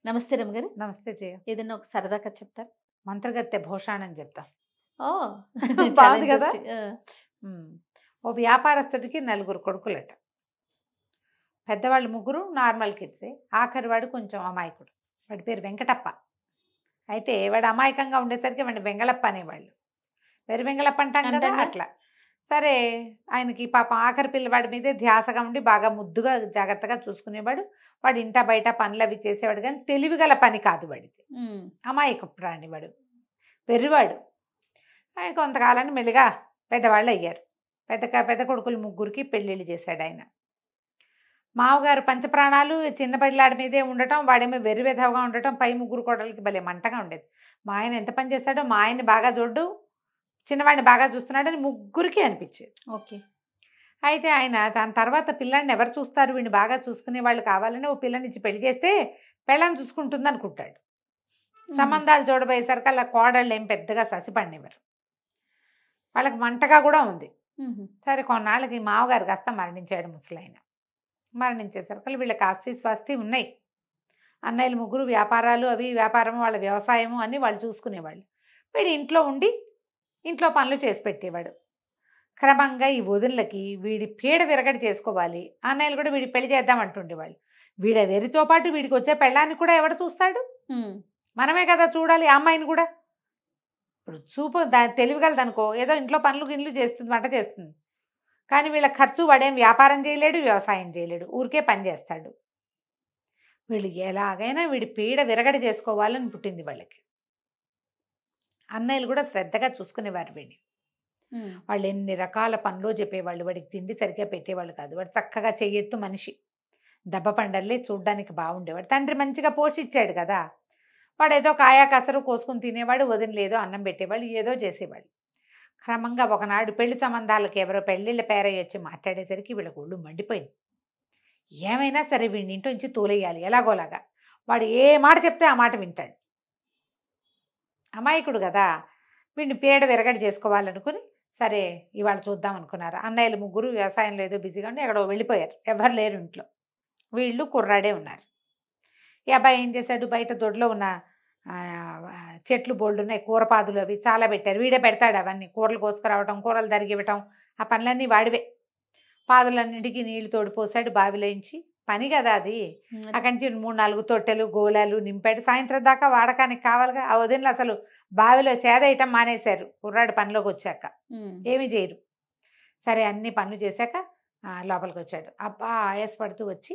నమస్తే రమ్మగారు. నమస్తే జయ. ఏదైనా ఒక సరదా కథ చెప్తారా? మంత్రగత్తె భూషాణం చెప్తా. ఓహ్! చాలా బాగుంది కదా. ఇంట్రెస్టింగ్. ఉమ్. ఓ వ్యాపారస్తుడికి 4 కొడుకులట. పెద్దవాళ్ళు 3 నార్మల్ కిడ్సే, ఆఖరి వాడు కొంచెం అమాయకుడు. వాడి పేరు వెంకటప్ప. అయితే వాడు అమాయకంగా ఉండేసరికి వాడిని వెంగళప్ప అనేవాళ్ళు. వెరి వెంగళప్ప అంటాం కదా, అంటాంగా. అట్లా. సరే, ఆయనకి పాపం ఆఖరి పిల్లవాడి మీదే ధ్యాసగా ఉండి బాగా ముద్దుగా జాగ్రత్తగా చూసుకునేవాడు. వాడు ఇంట బయట పనులు అవి చేసేవాడు, కానీ తెలివిగల పని కాదు వాడిది. అమాయక ప్రాణి వాడు, వెర్రివాడు. ఆయన కొంతకాలాన్ని మెల్లిగా పెద్దవాళ్ళు అయ్యారు. పెద్ద కొడుకులు 3కి పెళ్ళిళ్ళు చేశాడు ఆయన. మామగారు పంచప్రాణాలు చిన్న పిల్లాడి మీదే ఉండటం, వాడేమో వెర్రి విధవగా ఉండటం, పై 3 కోడలకి భలే మంటగా ఉండేది. మా ఆయన ఎంత పని చేశాడో, మా ఆయన్ని బాగా చూడ్డు, చిన్నవాడిని బాగా చూస్తున్నాడని 3కి అనిపించేది. ఓకే. అయితే ఆయన దాని తర్వాత పిల్లాడిని ఎవరు చూస్తారు, వీడిని బాగా చూసుకునే వాళ్ళు కావాలని ఓ పిల్లని ఇచ్చి పెళ్లి చేస్తే పెళ్ళాన్ని చూసుకుంటుంది అనుకుంటాడు. సంబంధాలు చూడబోయేసరికి అలా కోడళ్ళు ఏం పెద్దగా ససిపడినవారు. వాళ్ళకి మంటగా కూడా ఉంది. సరే, కొన్నాళ్ళకి మామగారు కాస్త మరణించాడు. ముసలాయన మరణించేసరికి వీళ్ళకి ఆస్తి స్వాస్తి ఉన్నాయి. అన్నయ్యలు 3 వ్యాపారాలు, అవి వ్యాపారము, వాళ్ళ వ్యవసాయము అన్నీ వాళ్ళు చూసుకునేవాళ్ళు. వీడు ఇంట్లో ఉండి ఇంట్లో పనులు చేసి పెట్టేవాడు. క్రమంగా ఈ వదినలకి వీడి పీడ విరగడి చేసుకోవాలి, అన్నయ్యలు కూడా వీడి పెళ్లి చేద్దామంటుండేవాళ్ళు. వీడ వెరితో పాటు వీడికి వచ్చే పెళ్ళాన్ని కూడా ఎవడు చూస్తాడు? మనమే కదా చూడాలి ఆ అమ్మాయిని కూడా. ఇప్పుడు చూపు తెలివిగలదనుకో, ఏదో ఇంట్లో పనులు చేస్తుంది, వంట చేస్తుంది, కానీ వీళ్ళ ఖర్చు వాడేం వ్యాపారం చేయలేడు, వ్యవసాయం చేయలేడు, ఊరికే పని చేస్తాడు. వీళ్ళు ఎలాగైనా వీడి పీడ విరగడి చేసుకోవాలని పుట్టింది వాళ్ళకి. అన్నయ్యలు కూడా శ్రద్ధగా చూసుకునేవారు వీడిని. వాళ్ళు ఎన్ని రకాల పనులు చెప్పేవాళ్ళు, వాడికి తిండి సరిగ్గా పెట్టేవాళ్ళు కాదు. వాడు చక్కగా చెయ్యెత్తు మనిషి, దెబ్బ పండర్లే, చూడ్డానికి బాగుండేవాడు. తండ్రి మంచిగా పోషించాడు కదా. వాడు ఏదో కాయా కసరు కోసుకుని తినేవాడు, వదినలేదో అన్నం పెట్టేవాళ్ళు, ఏదో చేసేవాళ్ళు. క్రమంగా ఒకనాడు పెళ్లి సంబంధాలకు ఎవరో పెళ్ళిళ్ళ పేరయ్య వచ్చి మాట్లాడేసరికి వీళ్ళకి ఒళ్ళు మండిపోయింది. ఏమైనా సరే వీడిని ఇంట్లో నుంచి తోలేయాలి ఎలాగోలాగా. వాడు ఏ మాట చెప్తే ఆ మాట వింటాడు. అమాయకుడు కదా, వీడిని పీడ విరగడి చేసుకోవాలనుకుని సరే ఇవాళ చూద్దాం అనుకున్నారు. అన్నయ్యలు 3 వ్యవసాయంలో ఏదో బిజీగా ఉండి ఎక్కడో వెళ్ళిపోయారు, ఎవరు లేరు ఇంట్లో. వీళ్ళు కుర్రాడే ఉన్నారు. ఈ అబ్బాయి ఏం చేశాడు, బయట దొడ్లో ఉన్న చెట్లు బోల్డ్ ఉన్నాయి, కూరపాదులు అవి చాలా పెట్టారు. వీడే పెడతాడు అవన్నీ, కూరలు కోసుకురావటం, కూరలు తరిగివ్వటం, ఆ పనులన్నీ వాడివే. పాదులన్నింటికి నీళ్లు తోడిపోసాడు బావిలోంచి. పని కదా అది. అక్కడి నుంచి 3-4 తొట్టెలు గోళాలు నింపాడు. సాయంత్రం దాకా వాడకానికి కావాలిగా. ఆ వదినలు అసలు బావిలో చేదేయటం మానేశారు కుర్రాడు పనిలోకి వచ్చాక, ఏమీ చేయరు. సరే, అన్ని పనులు చేశాక లోపలికి వచ్చాడు. అబ్బా ఆయాసపడుతూ వచ్చి,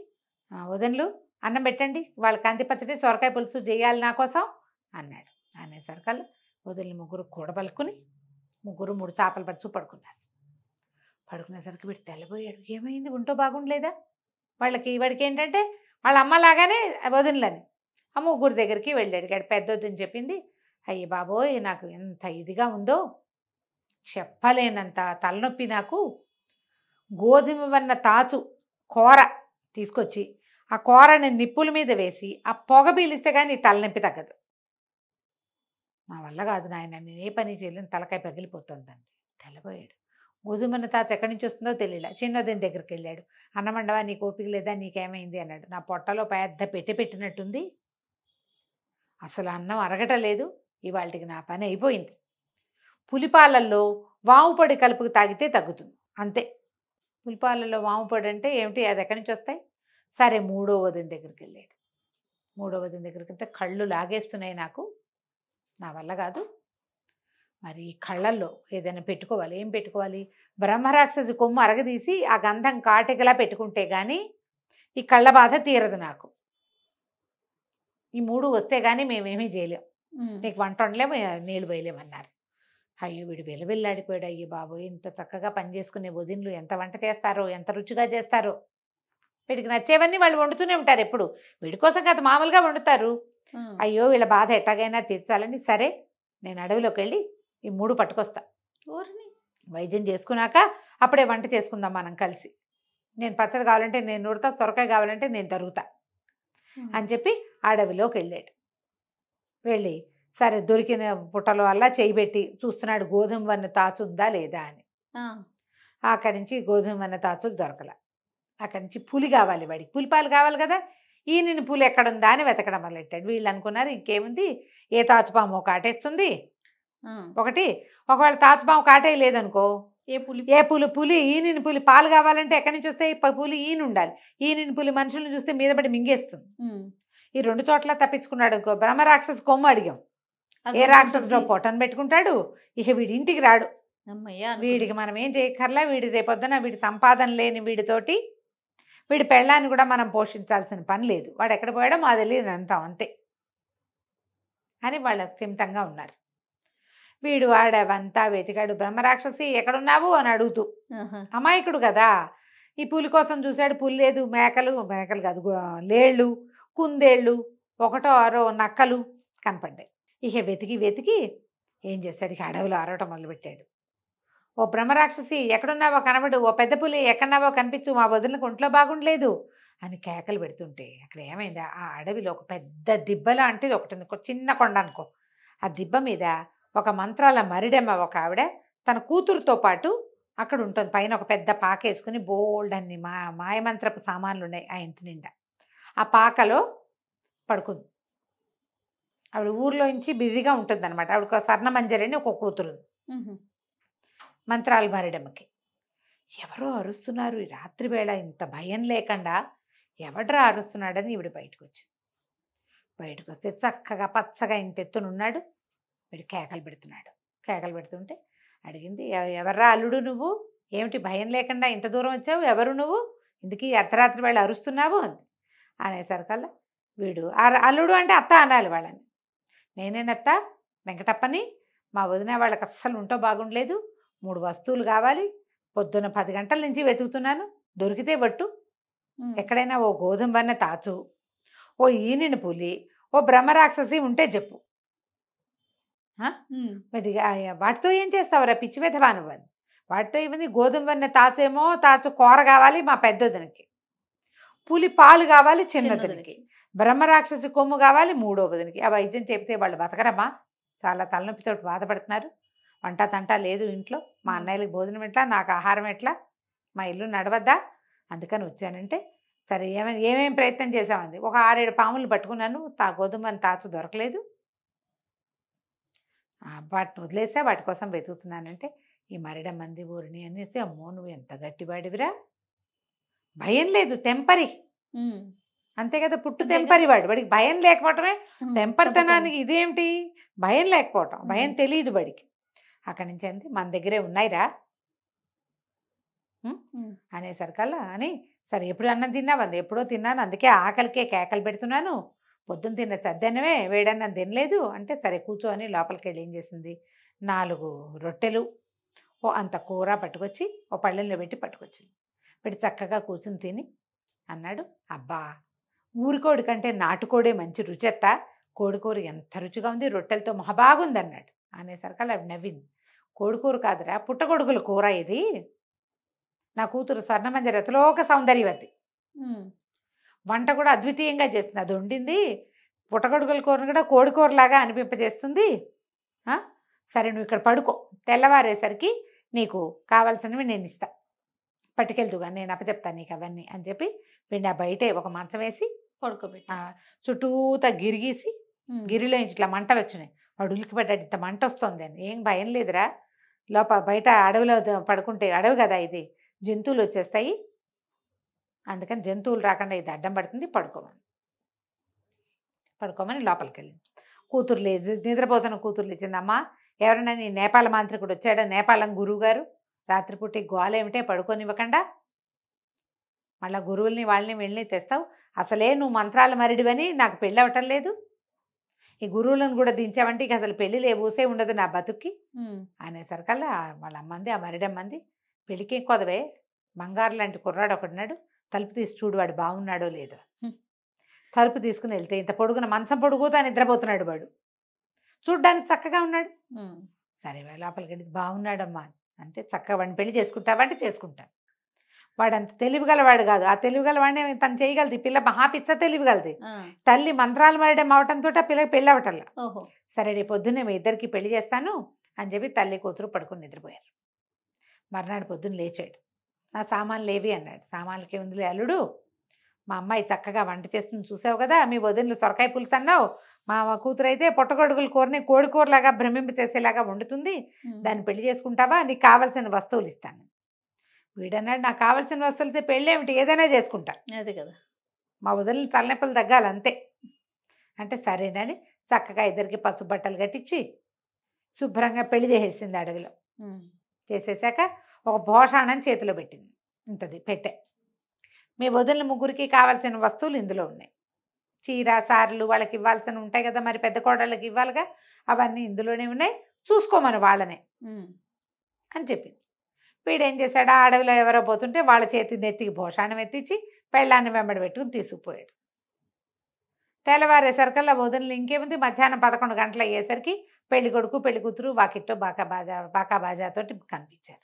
వదినలు అన్నం పెట్టండి, వాళ్ళ కంది పచ్చడి సొరకాయ పులుసు చేయాలి నా కోసం అన్నాడు. అనేసరికల్లా వదిలి 3 కూడబలుకుని 3 చేపల పరుచు పడుకున్నారు. పడుకునేసరికి వీడు తెల్లబోయాడు. ఏమైంది, ఒంటో బాగుండలేదా? వాడికి ఏంటంటే వాళ్ళ అమ్మలాగానే వదినలని. ఆ 3 దగ్గరికి వెళ్ళాడు. పెద్దొద్దని చెప్పింది, అయ్యి బాబోయ్ నాకు ఎంత ఇదిగా ఉందో చెప్పలేనంత తలనొప్పి, నాకు గోధుమ వన్న తాచు కూర తీసుకొచ్చి ఆ కూరని నిప్పుల మీద వేసి ఆ పొగ పీలిస్తే కానీ తలనొప్పి తగ్గదు. నా వల్ల కాదు నాయన, నేను ఏ పని చేయలేను, తలకాయ పగిలిపోతుందని తెల్లబోయాడు. గోధుమన్న తాచు ఎక్కడి నుంచి వస్తుందో తెలియలే. చిన్నోదిన దగ్గరికి వెళ్ళాడు. అన్నమండవా, నీకు ఓపిక లేదా, నీకేమైంది అన్నాడు. నా పొట్టలో పెద్ద పెట్టినట్టుంది, అసలు అన్నం అరగటలేదు, ఇవాళకి నా పని అయిపోయింది. పులిపాలల్లో వాము పొడి కలుపుకు తాగితే తగ్గుతుంది అంతే. పులిపాలల్లో వాము పొడి అంటే ఏమిటి, అది ఎక్కడి నుంచి వస్తాయి? సరే, 3వ వదిన దగ్గరికి వెళ్ళాడు. 3వ వదిన దగ్గరికి వెళ్తే కళ్ళు లాగేస్తున్నాయి నాకు, నా వల్ల కాదు, మరి కళ్ళల్లో ఏదైనా పెట్టుకోవాలి. ఏం పెట్టుకోవాలి? బ్రహ్మరాక్షసి కొమ్ము అరగదీసి ఆ గంధం కాటికలా పెట్టుకుంటే కానీ ఈ కళ్ళ బాధ తీరదు నాకు. ఈ 3 వస్తే కానీ మేమేమీ చేయలేం, నీకు వంట వండలేము, నీళ్ళు పోయలేమన్నారు. అయ్యో, వీడు వెలవెల్లాడిపోయాడు. అయ్యో బాబోయ్, ఇంత చక్కగా పని చేసుకునే వదినలు ఎంత వంట చేస్తారో, ఎంత రుచిగా చేస్తారో. వీడికి నచ్చేవన్నీ వాళ్ళు వండుతూనే ఉంటారు ఎప్పుడు, వీడి కోసం కాదు, మామూలుగా వండుతారు. అయ్యో, వీళ్ళ బాధ ఎట్లాగైనా తీర్చాలని సరే నేను అడవిలోకి వెళ్ళి ఈ 3 పట్టుకొస్తా, వైద్యం చేసుకున్నాక అప్పుడే వంట చేసుకుందాం మనం కలిసి. నేను పచ్చడి కావాలంటే నేను నూరుతా, సొరకాయ కావాలంటే నేను తరుగుతా అని చెప్పి అడవిలోకి వెళ్ళాడు. వెళ్ళి సరే దొరికిన పుట్టల వల్ల చేయబెట్టి చూస్తున్నాడు గోధుమ వన్న తాచు ఉందా లేదా అని. అక్కడి నుంచి గోధుమ వన్న తాచులు దొరకల. అక్కడి నుంచి పులి కావాలి, వాడికి పులిపాలు కావాలి కదా. ఈయన పులి ఎక్కడుందా అని వెతకడం మొదలెట్టాడు. వీళ్ళు అనుకున్నారు ఇంకేముంది, ఏ తాచుపాము కాటేస్తుంది ఆ! ఒకటి. ఒకవేళ తాచుపాము కాటేయలేదనుకో, పులి ఈయన పులి పాలు కావాలంటే ఎక్కడి నుంచి వస్తాయి, పులి ఈయన ఉండాలి. ఈయన పులి మనుషులను చూస్తే మీద పడి మింగేస్తుంది. ఈ 2 చోట్ల తప్పించుకున్నాడు అనుకో, బ్రహ్మరాక్షసు కొమ్ము అడిగాం, ఏ రాక్షసుడో పొట్టను పెట్టుకుంటాడు, ఇక వీడి ఇంటికి రాడు. వీడికి మనం ఏం చేయక్కర్లా, వీడి రేపొద్దున వీడి సంపాదన లేని వీడితోటి వీడి పెళ్ళాన్ని కూడా మనం పోషించాల్సిన పని లేదు, వాడు ఎక్కడ పోయాడో మా తెలియదు అంటాం అంతే అని వాళ్ళు స్థిమితంగా ఉన్నారు. వీడు ఆడవంతా వెతికాడు, బ్రహ్మరాక్షసి ఎక్కడున్నావు అని అడుగుతూ. అమాయకుడు కదా, ఈ పులి కోసం చూశాడు, పులి లేదు. మేకలు కాదు, లేళ్ళు, కుందేళ్ళు, ఒకటో ఆరో నక్కలు కనపడ్డాయి. ఇక వెతికి ఏం చేశాడు, ఇక అడవిలో అరవటం మొదలుపెట్టాడు. ఓ బ్రహ్మరాక్షసి ఎక్కడున్నావో కనబడు, ఓ పెద్ద పులి ఎక్కడున్నావో కనిపించు, మా వదిలికి ఒంట్లో బాగుండలేదు అని కేకలు పెడుతుంటే అక్కడ ఏమైంది, ఆ అడవిలో ఒక పెద్ద దిబ్బ లాంటిది ఒకటి ఉంది, చిన్న కొండ అనుకో. ఆ దిబ్బ మీద ఒక మంత్రాల మరిడెమ్మ ఒక ఆవిడ తన కూతురుతో పాటు అక్కడ ఉంటుంది. పైన ఒక పెద్ద పాక వేసుకుని బోల్డ్ అన్ని మాయమంత్రపు సామాన్లు ఉన్నాయి ఆ ఇంటి నిండా. ఆ పాకలో పడుకుంది. ఆవిడ ఊర్లో నుంచి బిజీగా ఉంటుంది అనమాట. ఆవిడ ఒక స్వర్ణమంజరి అని ఒక కూతురు, మంత్రాలు మరిడమ్మకి. ఎవరో అరుస్తున్నారు ఈ రాత్రి వేళ, ఇంత భయం లేకుండా ఎవడ్రా అరుస్తున్నాడని ఈవిడ బయటకు వచ్చింది. బయటకు వస్తే చక్కగా పచ్చగా ఇంత ఎత్తునున్నాడు. వీడు కేకలు పెడుతుంటే అడిగింది, ఎవర్రా అల్లుడు నువ్వు, ఏమిటి భయం లేకుండా ఇంత దూరం వచ్చావు, ఎవరు నువ్వు, ఇందుకీ అర్ధరాత్రి వేళ అరుస్తున్నావు అంది. అనేసరికల్లా వీడు అల్లుడు అంటే అత్త అనాలి వాళ్ళని. నేనేనత్త వెంకటప్పని, మా వదిన వాళ్ళకి అస్సలు ఉంటో బాగుండలేదు, 3 వస్తువులు కావాలి, పొద్దున్న 10 గంటల నుంచి వెతుకుతున్నాను, దొరికితే పట్టు, ఎక్కడైనా ఓ గోధుమ వన్న తాచు, ఓ ఈనిన పులి, ఓ బ్రహ్మరాక్షసి ఉంటే చెప్పు. వాటితో ఏం చేస్తావురా పిచ్చి వెధవా నువ్వు అని. వాటితో ఏమైంది, గోధుమ వన్న తాచు కూర కావాలి మా పెద్దొదినకి, పులి పాలు కావాలి చిన్నదినికి, బ్రహ్మరాక్షసి కొమ్ము కావాలి 3వ వదినకి. ఆ వైద్యం చెబితే వాళ్ళు బతకరమ్మా, చాలా తలనొప్పితో బాధపడుతున్నారు, వంట తంట లేదు ఇంట్లో, మా అన్నయ్యలకి భోజనం ఎట్లా, నాకు ఆహారం ఎట్లా, మా ఇల్లు నడవద్దా, అందుకని వచ్చానంటే సరే ఏమేమి ప్రయత్నం చేసామంది. ఒక 6-7 పాములు పట్టుకున్నాను, గోధుమని తాచు దొరకలేదు, వాటిని వదిలేసా, వాటి కోసం వెతుకుతున్నానంటే ఈ మరిడమ్మంది ఊరిని అనేసి, అమ్మో నువ్వు ఎంత గట్టివాడివిరా, భయం లేదు, తెంపరి అంతే కదా, పుట్టు తెంపరి వాడికి భయం లేకపోవటమే తెంపరితనానికి ఇదేమిటి, భయం లేకపోవటం, భయం తెలియదు వాడికి. అక్కడి నుంచి అంతే, మన దగ్గరే ఉన్నాయిరా అనేసరికల్లా అని, సరే ఎప్పుడు అన్నం తిన్నావంది, ఎప్పుడో తిన్నాను, అందుకే ఆకలికే కేకలు పెడుతున్నాను, పొద్దున్న తిన్న చద్దన్నమే వేడన్నం తినలేదు అంటే, సరే కూర్చో అని లోపలికి వెళ్ళి ఏం చేసింది, 4 రొట్టెలు ఓ అంత కూర పట్టుకొచ్చి ఓ పళ్ళెంలో పెట్టి పట్టుకొచ్చింది. పెట్టి చక్కగా కూర్చుని తిని అన్నాడు, అబ్బా ఊరికోడి కంటే నాటుకోడే మంచి రుచెత్తా, కోడికూర ఎంత రుచిగా ఉంది, రొట్టెలతో మహాబాగుంది అన్నాడు. అనేసరికి అవి నవ్వింది, కోడికూర కాదురా పుట్టగొడుగుల కూర ఇది, నా కూతురు స్వర్ణమంజరి అతలోక సౌందర్యవతి, వంట కూడా అద్వితీయంగా చేస్తుంది, అది వండింది పుట్టగొడుగుల కూరను కూడా కోడికూరలాగా అనిపింపజేస్తుంది, సరే నువ్వు ఇక్కడ పడుకో, తెల్లవారేసరికి నీకు కావాల్సినవి నేను ఇస్తా, పట్టుకెళ్తుగా నేను అప్పచెప్తాను నీకు అవన్నీ అని చెప్పి వీడిని ఆ బయటే ఒక మంచం వేసి పడుకోబెట్టి చుట్టూతా గిరిగీసి, గిరిలో ఇట్లా మంటలు వచ్చినాయి, వాడు ఉలికిపడ్డాడు, ఇంత మంట వస్తుంది అని. ఏం భయం లేదురా, బయట అడవిలో పడుకుంటే, అడవి కదా ఇది, జంతువులు వచ్చేస్తాయి, అందుకని జంతువులు రాకుండా ఇది అడ్డం పడుతుంది, పడుకోమని లోపలికి వెళ్ళింది. కూతురు లేదు, నిద్రపోతున్న కూతురు లేచిందమ్మా, ఎవరైనా నీ నేపాల మాంత్రికుడు వచ్చాడా, నేపాలం గురువు గారు, రాత్రిపూట గోల ఏమిటే పడుకోనివ్వకుండా, మళ్ళీ గురువుల్ని వాళ్ళని వెళ్ళి తెస్తావు, అసలే నువ్వు మంత్రాల మరిడివని నాకు పెళ్ళి అవ్వటం లేదు, ఈ గురువులను కూడా దించావంటే ఇక అసలు పెళ్ళి ఊసే ఉండదు నా బతుక్కి అనేసరికల్లా వాళ్ళ అమ్మంది, ఆ మరిడమ్మంది, పెళ్ళికి కొదవే బంగారు లాంటి కుర్రాడు ఒకడున్నాడు, తలుపు తీసి చూడు వాడు బాగున్నాడో లేదో. తలుపు తీసుకుని వెళ్తే ఇంత పొడుగున మంచం పొడుగుతా నిద్రపోతున్నాడు వాడు, చూడ్డానికి చక్కగా ఉన్నాడు. సరే లోపలికి వెళ్ళి బాగున్నాడమ్మా అంటే, చక్కగా వాడిని పెళ్లి చేసుకుంటావంటే చేసుకుంటాను. వాడు అంత తెలివిగలవాడు కాదు, ఆ తెలివిగలవాడిని తను చేయగలదు, ఈ పిల్ల మహాపిచ్చ తెలివిగలది, తల్లి మంత్రాలు మరడం అవటంతో ఆ పిల్లకి పెళ్ళి అవటల్లా. సరే రేపు పొద్దున్నే మీ ఇద్దరికి పెళ్లి చేస్తాను అని చెప్పి తల్లి కూతురు పడుకుని నిద్రపోయారు. మర్నాడు పొద్దున్న లేచాడు, నా సామాన్లు ఏవి అన్నాడు. సామాన్లకి ఉందిలే అల్లుడు, మా అమ్మాయి చక్కగా వంట చేస్తుంది చూసావు కదా, మీ వదినలు సొరకాయ పులుసు అన్నావు, మా కూతురు అయితే పుట్టగొడుగుల కూరని కోడి కూరలాగా భ్రమింప చేసేలాగా వండుతుంది, దాన్ని పెళ్లి చేసుకుంటావా, నీకు కావాల్సిన వస్తువులు ఇస్తాను. వీడన్నాడు, నాకు కావాల్సిన వస్తువులతో పెళ్ళి ఏమిటి, ఏదైనా చేసుకుంటా, అదే కదా, మా వదినలు తలనొప్పులు తగ్గాలి అంతే అంటే సరేనని చక్కగా ఇద్దరికి పసుపు బట్టలు కట్టించి శుభ్రంగా పెళ్లి చేసేసింది అడవిలో. చేసేసాక ఒక భోషాణం చేతిలో పెట్టింది, ఇంతది పెట్టే, మీ వదిన ముగ్గురికి కావాల్సిన వస్తువులు ఇందులో ఉన్నాయి, చీర సార్లు వాళ్ళకి ఇవ్వాల్సిన ఉంటాయి కదా, మరి పెద్ద కోడళ్ళకి ఇవ్వాలిగా, అవన్నీ ఇందులోనే ఉన్నాయి, చూసుకోమని వాళ్ళనే అని చెప్పింది. వీడేం చేశాడు, ఆ అడవిలో ఎవరో పోతుంటే వాళ్ళ చేతి నెత్తికి భోషాణం ఎత్తించి పెళ్ళాన్ని వెంబడి పెట్టుకుని తీసుకుపోయాడు. తెల్లవారేసరికల్లా వదినలు ఇంకేముంది, మధ్యాహ్నం 11 గంటలు అయ్యేసరికి పెళ్లి కొడుకు పెళ్లి కూతురు వాకిట్లో బాకా బాజాతోటి కనిపించారు.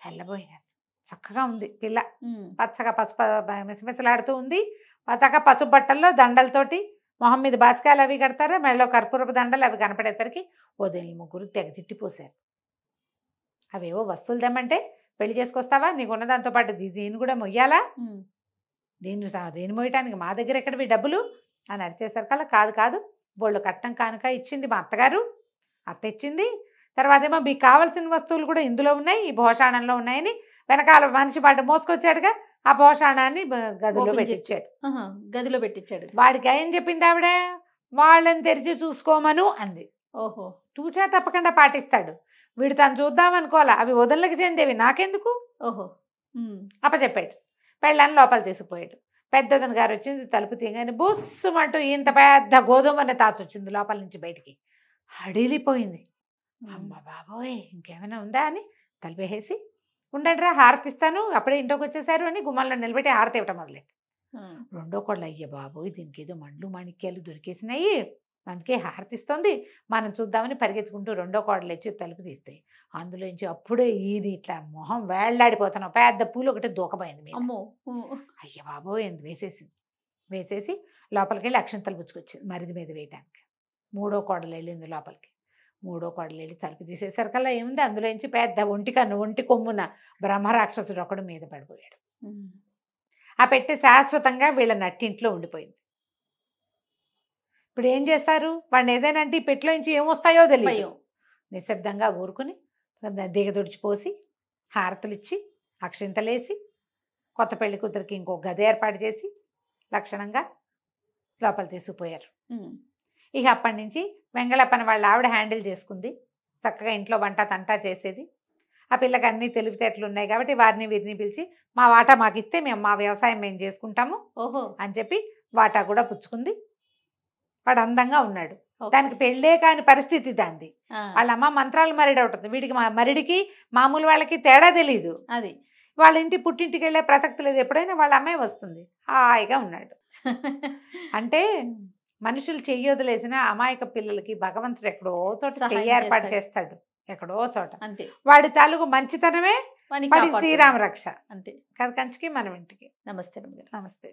తెల్లబోయినారు, చక్కగా ఉంది పిల్ల, పచ్చగా పసుపు మిసమిసలాడుతూ ఉంది, పచ్చగా పసుపు బట్టల్లో దండలతోటి, మొహం మీద బాసికాయలు అవి కడతారా, మెడలో కర్పూరపు దండలు అవి కనపడేసరికి వదినలు ముగ్గురు తెగ తిట్టిపోసారు. అవేవో వస్తువులు తెమ్మంటే పెళ్లి చేసుకొస్తావా, నీకున్న దాంతో పాటు దీన్ని కూడా మొయ్యాలా, దీన్ని మోయటానికి మా దగ్గర ఎక్కడవి డబ్బులు అని అరిచేసరికల్లా, కాదు కాదు బోళ్ళు కట్నం కానుక ఇచ్చింది మా అత్తగారు, అత్త ఇచ్చింది, తర్వాత ఏమో మీకు కావాల్సిన వస్తువులు కూడా ఇందులో ఉన్నాయి, ఈ భోషాణంలో ఉన్నాయని వెనకాల మనిషి పాటు మోసుకొచ్చాడుగా, ఆ భోషాణాన్ని గదిలో పెట్టించాడు. వాడికి ఏం చెప్పింది ఆవిడ, వాళ్ళని తెరిచి చూసుకోమను అంది. ఓహో, తూచా తప్పకుండా పాటిస్తాడు వీడు, తను చూద్దాం అనుకోవాలా, అవి వదనలకు చెందేవి నాకెందుకు, ఓహో అప్పచెప్పాడు. పెళ్ళాన్ని లోపల తీసుకుపోయాడు. పెద్దదన గారు వచ్చింది, తలుపు తీయగానే బుస్సుమంటూ ఇంత పెద్ద గోధుమనే తాత వచ్చింది లోపల నుంచి బయటికి, హడిలిపోయింది. అమ్మ బాబోయ్ ఇంకేమైనా ఉందా అని తలుపేసి, ఉండండి రా హారతిస్తాను, అప్పుడే ఇంట్లోకి వచ్చేసారు అని గుమ్మంలో నిలబెట్టి హారతి ఇవ్వటం మొదలెట్టి, రెండో కోళ్ళు అయ్య బాబోయ్ దీనికి ఏదో మండ్లు మాణిక్యాలు దొరికేసినాయి, అందుకే హారతిస్తుంది, మనం చూద్దామని పరిగెత్తుకుంటూ రెండో కోడలు వచ్చి తలుపు తీస్తాయి, అందులోంచి అప్పుడే ఇది ఇట్లా మొహం వేళ్లాడిపోతున్నావు, పెద్ద పూలు ఒకటి దూకపోయింది మీద. అమ్మో, అయ్య బాబోయ్ ఎందుకు వేసేసి లోపలికి వెళ్ళి అక్షంతలు పుచ్చుకొచ్చింది మరిది మీద వేయటానికి. మూడో కోడలు వెళ్ళింది లోపలికి, మూడో కోడలు వెళ్ళి తలుపు తీసేసరికల్లా ఏముంది, అందులోంచి పెద్ద ఒంటి కొమ్మున బ్రహ్మరాక్షసుడు ఒకడు మీద పడిపోయాడు. ఆ పెట్టి శాశ్వతంగా వీళ్ళ నట్టింట్లో ఉండిపోయింది. ఇప్పుడు ఏం చేస్తారు, వాడిని ఏదైనా అంటే ఈ పెట్టిలో నుంచి ఏమొస్తాయో తెలియదు, నిశ్శబ్దంగా ఊరుకుని దిగదుడిచిపోసి హారతులు ఇచ్చి అక్షింతలేసి కొత్త పెళ్లి కూతురికి ఇంకో గది ఏర్పాటు చేసి లక్షణంగా లోపల తీసుకుపోయారు. ఇక అప్పటి నుంచి వెంగళప్పని వాళ్ళ ఆవిడ హ్యాండిల్ చేసుకుంది, చక్కగా ఇంట్లో వంట తంటా చేసేది. ఆ పిల్లకి అన్ని తెలివితేటలు ఉన్నాయి కాబట్టి వారిని వీరిని పిలిచి మా వాటా మాకు ఇస్తే మేము మా వ్యవసాయం మేము చేసుకుంటాము ఓహో అని చెప్పి వాటా కూడా పుచ్చుకుంది. వాడు అందంగా ఉన్నాడు, దానికి పెళ్ళే కాని పరిస్థితి దాంది. వాళ్ళ అమ్మ మంత్రాలు మరిడి అవుతుంది, వీడికి మరిడికి మామూలు వాళ్ళకి తేడా తెలియదు. అది వాళ్ళ ఇంటి పుట్టింటికి వెళ్ళే ప్రసక్తి లేదు, ఎప్పుడైనా వాళ్ళ అమ్మాయి వస్తుంది, హాయిగా ఉన్నాడు. అంటే మనుషులు చెయ్యొదిలేసిన అమాయక పిల్లలకి భగవంతుడు ఎక్కడో చోట చెయ్యి ఏర్పాటు చేస్తాడు, ఎక్కడో చోట. అంతే, వాడి తాలూకు మంచితనమే వాడి శ్రీరామ రక్ష. అంతే కదా, కంచికి మనం ఇంటికి. నమస్తే. నమస్తే.